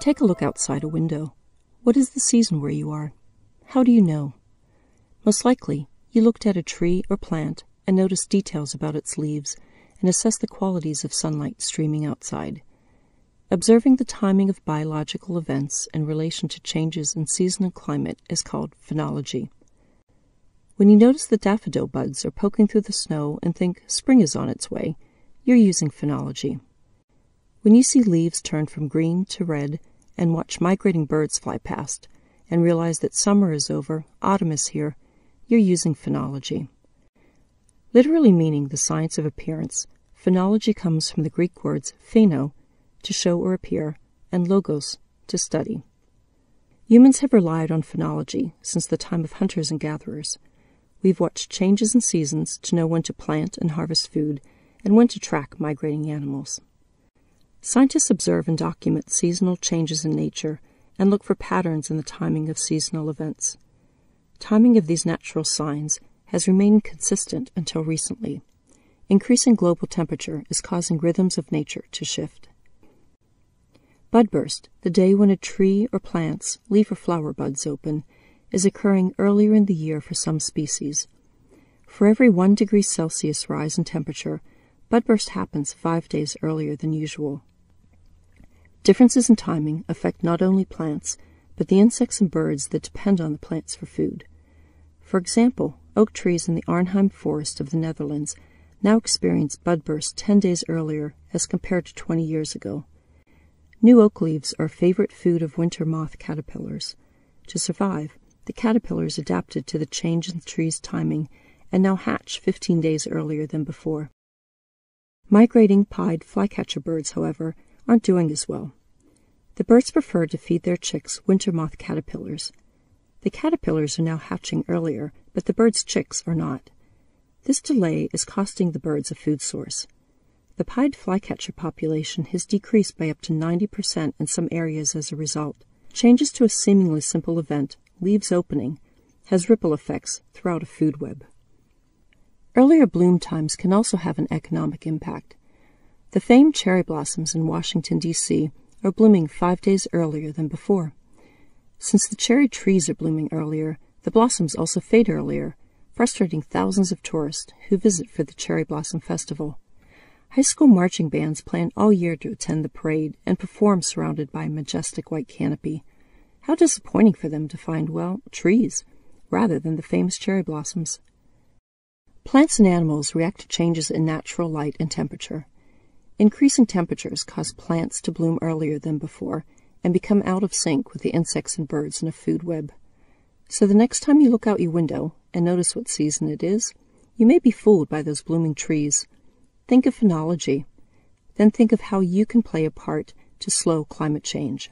Take a look outside a window. What is the season where you are? How do you know? Most likely, you looked at a tree or plant and noticed details about its leaves and assessed the qualities of sunlight streaming outside. Observing the timing of biological events in relation to changes in season and climate is called phenology. When you notice the daffodil buds are poking through the snow and think spring is on its way, you're using phenology. When you see leaves turn from green to red and watch migrating birds fly past and realize that summer is over, autumn is here, you're using phenology. Literally meaning the science of appearance, phenology comes from the Greek words pheno, to show or appear, and logos, to study. Humans have relied on phenology since the time of hunters and gatherers. We've watched changes in seasons to know when to plant and harvest food and when to track migrating animals. Scientists observe and document seasonal changes in nature and look for patterns in the timing of seasonal events. Timing of these natural signs has remained consistent until recently. Increasing global temperature is causing rhythms of nature to shift. Budburst, the day when a tree or plant's leaf or flower buds open, is occurring earlier in the year for some species. For every 1 degree Celsius rise in temperature, budburst happens 5 days earlier than usual. Differences in timing affect not only plants, but the insects and birds that depend on the plants for food. For example, oak trees in the Arnhem forest of the Netherlands now experience budburst 10 days earlier as compared to 20 years ago. New oak leaves are a favorite food of winter moth caterpillars. To survive, the caterpillars adapted to the change in the tree's timing and now hatch 15 days earlier than before. Migrating pied flycatcher birds, however, aren't doing as well. The birds prefer to feed their chicks winter moth caterpillars. The caterpillars are now hatching earlier, but the birds' chicks are not. This delay is costing the birds a food source. The pied flycatcher population has decreased by up to 90% in some areas as a result. Changes to a seemingly simple event, leaves opening, has ripple effects throughout a food web. Earlier bloom times can also have an economic impact. The famed cherry blossoms in Washington, D.C. are blooming 5 days earlier than before. Since the cherry trees are blooming earlier, the blossoms also fade earlier, frustrating thousands of tourists who visit for the Cherry Blossom Festival. High school marching bands plan all year to attend the parade and perform surrounded by a majestic white canopy. How disappointing for them to find, well, trees, rather than the famous cherry blossoms. Plants and animals react to changes in natural light and temperature. Increasing temperatures cause plants to bloom earlier than before and become out of sync with the insects and birds in a food web. So the next time you look out your window and notice what season it is, you may be fooled by those blooming trees. Think of phenology. Then think of how you can play a part to slow climate change.